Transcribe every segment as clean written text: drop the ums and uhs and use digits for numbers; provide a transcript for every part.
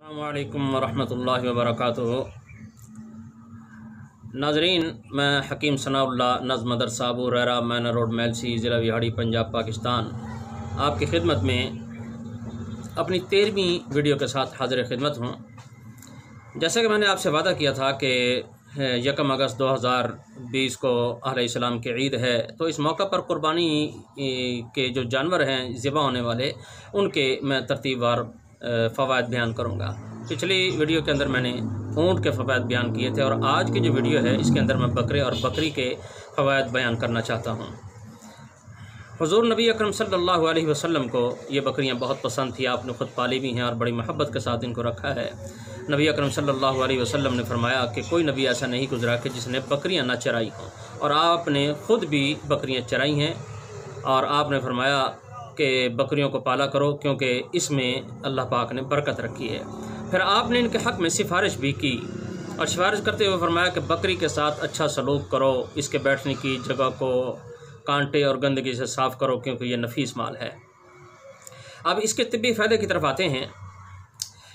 अस्सलामुअलैकुम वरहमतुल्लाहि वबरकातुहू। नाज़रीन, मैं हकीम सनाउल्लाह नज़्म मदरसा अबू हुरैरा मैनर रोड मेलसी ज़िला विहाड़ी पंजाब पाकिस्तान आपकी खिदमत में अपनी 13वीं वीडियो के साथ हाज़िर खिदमत हूँ। जैसे कि मैंने आपसे वादा किया था कि 1 अगस्त 2020 को अलैहिस्सलाम की ईद है, तो इस मौका पर कुर्बानी के जो जानवर हैं ज़िबा होने वाले, उनके मैं तरतीबवार फ़वाइद बयान करूँगा। पिछली वीडियो के अंदर मैंने ऊँट के फ़वाइद बयान किए थे और आज की जो वीडियो है इसके अंदर मैं बकरे और बकरी के फ़वाइद बयान करना चाहता हूँ। हुज़ूर नबी अकरम सल्लल्लाहु अलैहि वसल्लम को ये बकरियाँ बहुत पसंद थी, आपने ख़ुद पाली भी हैं और बड़ी मोहब्बत के साथ इनको रखा है। नबी अकरम सल्लल्लाहु अलैहि वसल्लम ने फरमाया कि कोई नबी ऐसा नहीं गुजरा कि जिसने बकरियाँ ना चराई हों, और आपने ख़ुद भी बकरियाँ चराई हैं। और आपने फरमाया कि बकरियों को पाला करो क्योंकि इसमें अल्लाह पाक ने बरकत रखी है। फिर आपने इनके हक़ में सिफारिश भी की और सिफारिश करते हुए फरमाया कि बकरी के साथ अच्छा सलूक करो, इसके बैठने की जगह को कांटे और गंदगी से साफ़ करो क्योंकि ये नफीस माल है। अब इसके तिब्बी फ़ायदे की तरफ आते हैं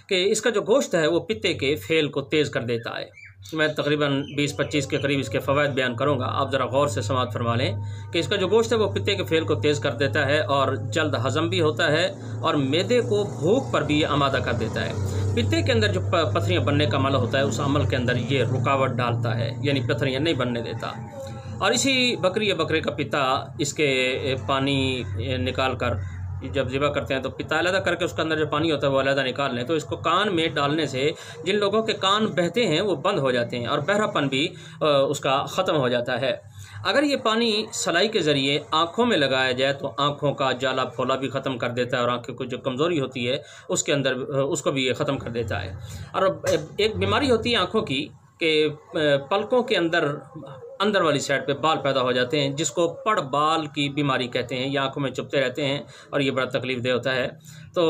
कि इसका जो गोश्त है वो पित्ते के फेल को तेज़ कर देता है। मैं तकरीबन 20-25 के करीब इसके फ़वाइद बयान करूँगा, आप ज़रा गौर से समाअत फरमा लें कि इसका जो गोश्त है वो पित्ते के फेल को तेज़ कर देता है और जल्द हज़म भी होता है और मैदे को भूख पर भी आमादा कर देता है। पित्ते के अंदर जो पथरियाँ बनने का अमल होता है उस अमल के अंदर ये रुकावट डालता है, यानी पथरियाँ नहीं बनने देता। और इसी बकरी या बकरे का पिता इसके पानी निकाल कर जब ज़िबा करते हैं तो पिता अलहदा करके उसके अंदर जो पानी होता है वो अलहदा निकाल लें, तो इसको कान में डालने से जिन लोगों के कान बहते हैं वो बंद हो जाते हैं और बहरापन भी उसका ख़त्म हो जाता है। अगर ये पानी सलाई के ज़रिए आँखों में लगाया जाए तो आँखों का जाला फोला भी ख़त्म कर देता है और आँखों को जो कमज़ोरी होती है उसके अंदर उसको भी ये ख़त्म कर देता है। और एक बीमारी होती है आँखों की कि पलकों के अंदर वाली साइड पे बाल पैदा हो जाते हैं, जिसको पड़ बाल की बीमारी कहते हैं। ये आँखों में चुभते रहते हैं और ये बड़ा तकलीफ़ दे होता है। तो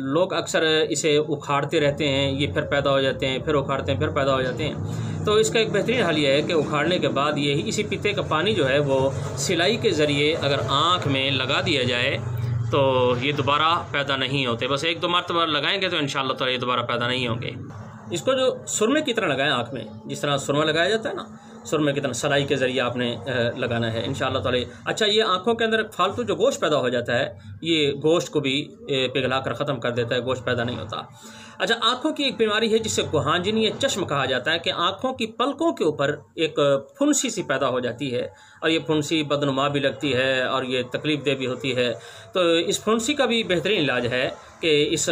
लोग अक्सर इसे उखाड़ते रहते हैं, ये फिर पैदा हो जाते हैं, फिर उखाड़ते हैं, फिर पैदा हो जाते हैं। तो इसका एक बेहतरीन हल ये है कि उखाड़ने के बाद यही इसी पित्ते का पानी जो है वो सिलाई के ज़रिए अगर आँख में लगा दिया जाए तो ये दोबारा पैदा नहीं होते। बस 1-2 मरतबा लगाएंगे तो इंशाअल्लाह ताला ये दोबारा पैदा नहीं होंगे। इसको जो सुरमे की तरह लगाएं आँख में, जिस तरह सुरमा लगाया जाता है ना, सुरमे की तरह सलाई के ज़रिए आपने लगाना है इंशाअल्लाह ताला। अच्छा, ये आँखों के अंदर फालतू जो गोश्त पैदा हो जाता है ये गोश्त को भी पिघला कर ख़त्म कर देता है, गोश्त पैदा नहीं होता। अच्छा, आँखों की एक बीमारी है जिसे गुहांजनी चश्म कहा जाता है कि आँखों की पलकों के ऊपर एक फुंसी सी पैदा हो जाती है और ये फुंसी बदनुमा भी लगती है और ये तकलीफ़ दे भी होती है। तो इस फुंसी का भी बेहतरीन इलाज है कि इस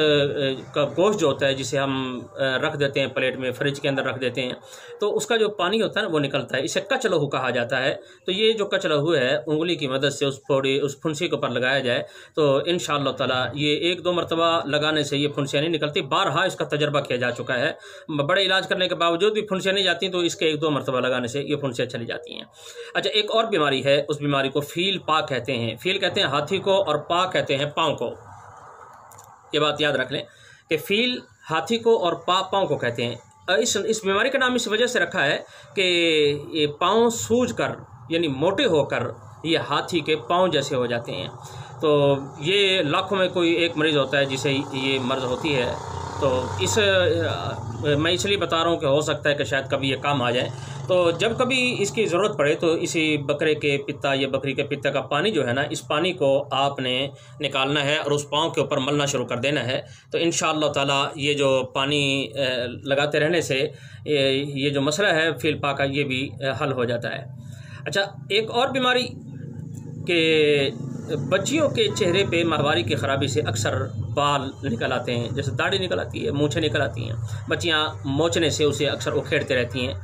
का गोश्त जो होता है जिसे हम रख देते हैं प्लेट में, फ्रिज के अंदर रख देते हैं, तो उसका जो पानी होता है ना वो निकलता है, इसे कच लहू कहा जाता है। तो ये जो कच लहू है उंगली की मदद से उस फुंसी के ऊपर लगाया जाए तो इंशाअल्लाह ताला ये 1-2 मरतबा लगाने से ये फुंसियाँ नहीं निकलती। बारहा इसका तजर्बा किया जा चुका है, बड़े इलाज करने के बावजूद भी फुंसियाँ नहीं जाती, तो इसके 1-2 मरतबा लगाने से ये फुंसियाँ चली जाती हैं। अच्छा, एक और बीमारी है, उस बीमारी को फील पा कहते हैं। फील कहते हैं हाथी को और पा कहते हैं पाँव को। ये बात याद रख लें कि फील हाथी को और पाँव को कहते हैं। इस बीमारी का नाम इस वजह से रखा है कि ये पाँव सूज कर यानी मोटे होकर ये हाथी के पाँव जैसे हो जाते हैं। तो ये लाखों में कोई एक मरीज़ होता है जिसे ये मर्ज़ होती है। तो मैं इसलिए बता रहा हूँ कि हो सकता है कि शायद कभी ये काम आ जाए। तो जब कभी इसकी ज़रूरत पड़े तो इसी बकरे के पित्ता या बकरी के पित्ता का पानी जो है ना, इस पानी को आपने निकालना है और उस पाँव के ऊपर मलना शुरू कर देना है। तो इंशाअल्लाह ताला ये जो पानी लगाते रहने से ये जो मसला है फील पा का ये भी हल हो जाता है। अच्छा, एक और बीमारी के बच्चियों के चेहरे पे माहवारी की ख़राबी से अक्सर बाल निकल आते हैं, जैसे दाढ़ी निकल आती है, मूँछें निकल आती हैं। बच्चियाँ मोचने से उसे अक्सर उखेड़ते रहती हैं,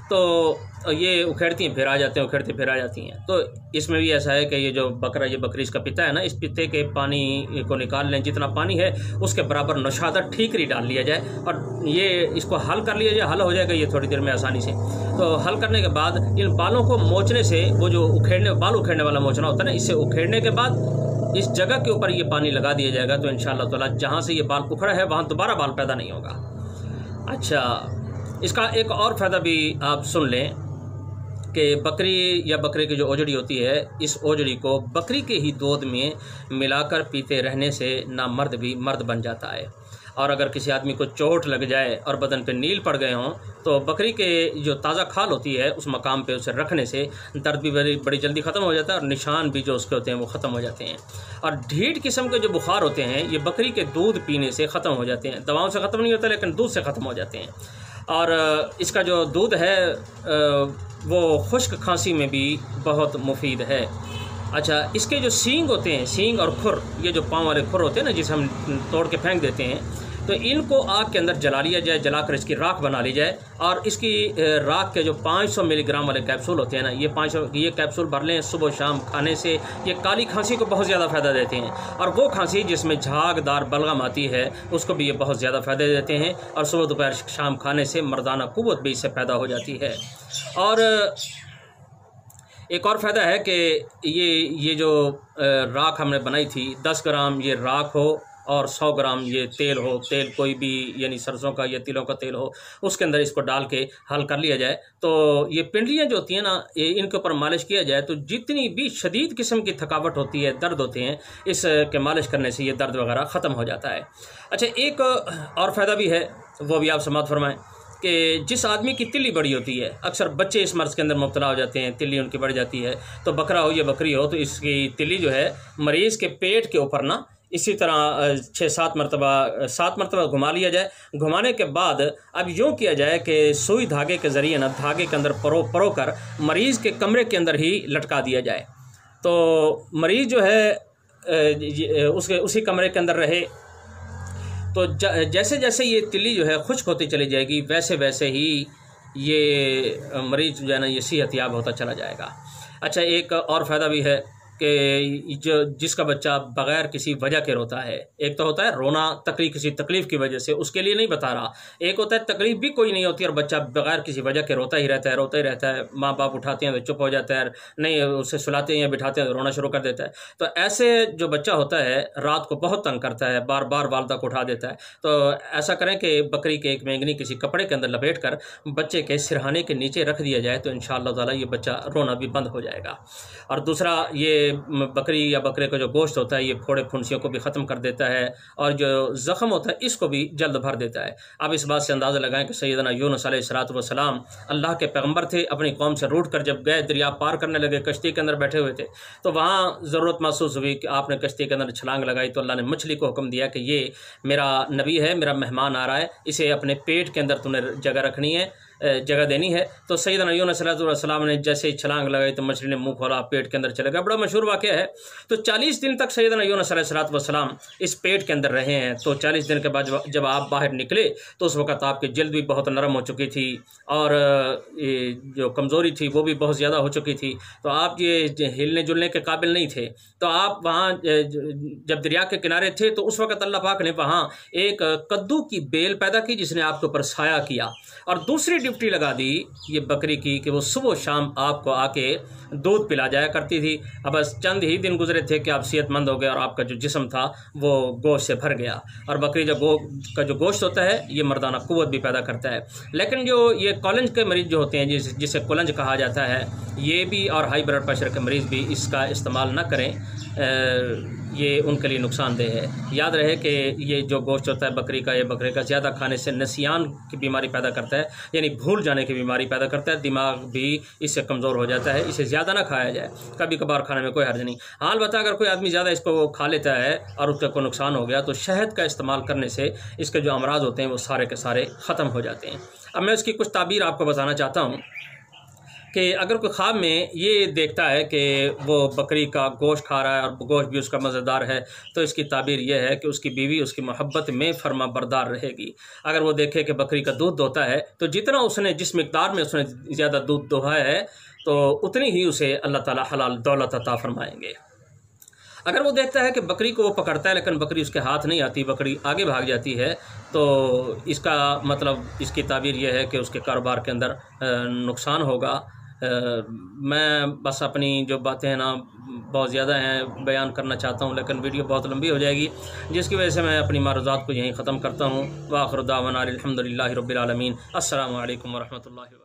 तो ये उखेड़ती हैं फिर आ जाते हैं, उखेड़ते फिर आ जाती हैं। तो इसमें भी ऐसा है कि ये जो बकरा ये बकरी इसका पिता है ना, इस पित्ते के पानी को निकाल लें, जितना पानी है उसके बराबर नौशादा ठीकरी डाल लिया जाए और ये इसको हल कर लिया जाए। हल हो जाएगा ये थोड़ी देर में आसानी से। तो हल करने के बाद इन बालों को मोचने से, वो जो बाल उखेड़ने वाला मोचना होता है ना, इससे उखेड़ने के बाद इस जगह के ऊपर ये पानी लगा दिया जाएगा तो इंशाअल्लाह ताला जहाँ से ये बाल उखड़ा है वहाँ दोबारा बाल पैदा नहीं होगा। अच्छा, इसका एक और फ़ायदा भी आप सुन लें कि बकरी या बकरे की जो ओजड़ी होती है, इस ओजड़ी को बकरी के ही दूध में मिलाकर पीते रहने से ना मर्द भी मर्द बन जाता है। और अगर किसी आदमी को चोट लग जाए और बदन पे नील पड़ गए हों तो बकरी के जो ताज़ा खाल होती है उस मकाम पे उसे रखने से दर्द भी बड़ी जल्दी ख़त्म हो जाता है और निशान भी जो उसके होते हैं वो ख़त्म हो जाते हैं। और ढीठ किस्म के जो बुखार होते हैं ये बकरी के दूध पीने से ख़त्म हो जाते हैं। दवाओं से ख़त्म नहीं होता लेकिन दूध से ख़त्म हो जाते हैं। और इसका जो दूध है वो खुश्क खांसी में भी बहुत मुफीद है। अच्छा, इसके जो सींग होते हैं, सींग और खुर, ये जो पाँव वाले खुर होते हैं ना जिसे हम तोड़ के फेंक देते हैं, तो इनको आग के अंदर जला लिया जाए, जलाकर इसकी राख बना ली जाए और इसकी राख के जो 500 मिलीग्राम वाले कैप्सूल होते हैं ना, ये कैप्सूल भर लें सुबह शाम खाने से ये काली खांसी को बहुत ज़्यादा फ़ायदा देते हैं। और वो खांसी जिसमें झागदार बलगम आती है उसको भी ये बहुत ज़्यादा फ़ायदे देते हैं। और सुबह दोपहर शाम खाने से मर्दाना क़ुव्वत भी इससे पैदा हो जाती है। और एक और फ़ायदा है कि ये जो राख हमने बनाई थी, 10 ग्राम ये राख हो और 100 ग्राम ये तेल हो, तेल कोई भी यानी सरसों का या तिलों का तेल हो, उसके अंदर इसको डाल के हल कर लिया जाए तो ये पिंडलियाँ जो होती हैं ना, इनके ऊपर मालिश किया जाए तो जितनी भी शदीद किस्म की थकावट होती है, दर्द होते हैं, इसके मालिश करने से ये दर्द वगैरह ख़त्म हो जाता है। अच्छा, एक और फ़ायदा भी है, वो भी आप समाअत फरमाएँ कि जिस आदमी की तिल्ली बड़ी होती है, अक्सर बच्चे इस मर्ज़ के अंदर मुब्तला हो जाते हैं, तिल्ली उनकी बढ़ जाती है, तो बकरा हो या बकरी हो तो इसकी तिल्ली जो है मरीज़ के पेट के ऊपर ना इसी तरह 7 मरतबा घुमा लिया जाए। घुमाने के बाद अब यूँ किया जाए कि सुई धागे के ज़रिए ना धागे के अंदर परो कर मरीज़ के कमरे के अंदर ही लटका दिया जाए तो मरीज़ जो है उसी कमरे के अंदर रहे। तो जैसे जैसे ये तिल्ली जो है खुश्क होती चली जाएगी वैसे वैसे ही ये मरीज़ जो है ना ये सेहतयाब होता चला जाएगा। अच्छा, एक और फ़ायदा भी है कि जिसका बच्चा बग़ैर किसी वजह के रोता है, एक तो होता है रोना किसी तकलीफ़ की वजह से, उसके लिए नहीं बता रहा, एक होता है तकलीफ़ भी कोई नहीं होती और बच्चा बग़ैर किसी वजह के रोता ही रहता है, माँ बाप उठाते हैं तो चुप हो जाता है, नहीं उसे सुलाते हैं या बिठाते हैं तो रोना शुरू कर देता है। तो ऐसे जो बच्चा होता है रात को बहुत तंग करता है, बार बार वालिदा को उठा देता है, तो ऐसा करें कि बकरी के एक मेंगनी किसी कपड़े के अंदर लपेट कर बच्चे के सिरहाने के नीचे रख दिया जाए तो इंशाअल्लाह ताला ये बच्चा रोना भी बंद हो जाएगा। और दूसरा, ये बकरी या बकरे का जो गोश्त होता है ये फोड़े फुंसियों को भी ख़त्म कर देता है और जो ज़ख़म होता है इसको भी जल्द भर देता है। अब इस बात से अंदाज़ा लगाएं कि सैयदना यूनुस अलैहिस्सलाम अल्लाह के पैगम्बर थे, अपनी कौम से रूठ कर जब गए दरिया पार करने लगे, कश्ती के अंदर बैठे हुए थे, तो वहाँ ज़रूरत महसूस हुई कि आपने कश्ती के अंदर छलांग लगाई तो अल्लाह ने मछली को हुक्म दिया कि ये मेरा नबी है, मेरा मेहमान आ रहा है, इसे अपने पेट के अंदर तूने जगह देनी है। तो सैयदना यूनुस अलैहिस्सलाम ने जैसे ही छलांग लगाई तो मछली ने मुंह खोला, पेट के अंदर चले गया। बड़ा मशहूर वाक़या है। तो 40 दिन तक सैयदना यूनुस अलैहिस्सलाम इस पेट के अंदर रहे हैं। तो 40 दिन के बाद जब आप बाहर निकले तो उस वक़्त आपकी जल्द भी बहुत नरम हो चुकी थी और जो कमज़ोरी थी वो भी बहुत ज़्यादा हो चुकी थी, तो आप ये हिलने जुलने के काबिल नहीं थे। तो आप वहाँ जब दरिया के किनारे थे तो उस वक़्त अल्लाह पाक ने वहाँ एक कद्दू की बेल पैदा की जिसने आपके ऊपर साया किया और दूसरी ड्यूटी लगा दी ये बकरी की कि वो सुबह शाम आपको आके दूध पिला जाया करती थी। अब बस चंद ही दिन गुजरे थे कि आप सेहतमंद हो गए और आपका जो जिस्म था वो गोश्त से भर गया। और बकरी का जो गोश्त होता है ये मर्दाना क़ुव्वत भी पैदा करता है। लेकिन जो ये कॉलेज के मरीज़ जो होते हैं जिसे कोलंज कहा जाता है, ये भी और हाई ब्लड प्रेशर के मरीज़ भी इसका इस्तेमाल न करें, ये उनके लिए नुकसानदेह है। याद रहे कि ये जो गोश्त होता है बकरी का ज़्यादा खाने से नसियान की बीमारी पैदा करता है, यानी भूल जाने की बीमारी पैदा करता है, दिमाग भी इससे कमज़ोर हो जाता है। इसे ज़्यादा ना खाया जाए, कभी कभार खाने में कोई हर्ज नहीं। हाल बता अगर कोई आदमी ज़्यादा इसको खा लेता है और उसका कोई नुकसान हो गया तो शहद का इस्तेमाल करने से इसके जो अमराज होते हैं वो सारे के सारे ख़त्म हो जाते हैं। अब मैं इसकी कुछ ताबीर आपको बताना चाहता हूँ कि अगर कोई ख्वाब में ये देखता है कि वो बकरी का गोश्त खा रहा है और गोश्त भी उसका मज़ेदार है, तो इसकी ताबीर यह है कि उसकी बीवी उसकी मोहब्बत में फर्मा बरदार रहेगी। अगर वो देखे कि बकरी का दूध दोहता है तो जितना उसने जिस मिक़दार में उसने ज़्यादा दूध दोहाया है तो उतनी ही उसे अल्लाह ताला हलाल दौलत अता फरमाएंगे। अगर वो देखता है कि बकरी को वो पकड़ता है लेकिन बकरी उसके हाथ नहीं आती, बकरी आगे भाग जाती है, तो इसका मतलब इसकी ताबीर यह है कि उसके कारोबार के अंदर नुकसान होगा। मैं बस अपनी जो बातें हैं ना बहुत ज़्यादा हैं बयान करना चाहता हूँ लेकिन वीडियो बहुत लंबी हो जाएगी, जिसकी वजह से मैं अपनी मारूज़ात को यहीं ख़त्म करता हूँ। व आखिर दावाना अल्हम्दुलिल्लाहि रब्बिल आलमीन। अस्सलामु अलैकुम व रहमतुल्लाहि।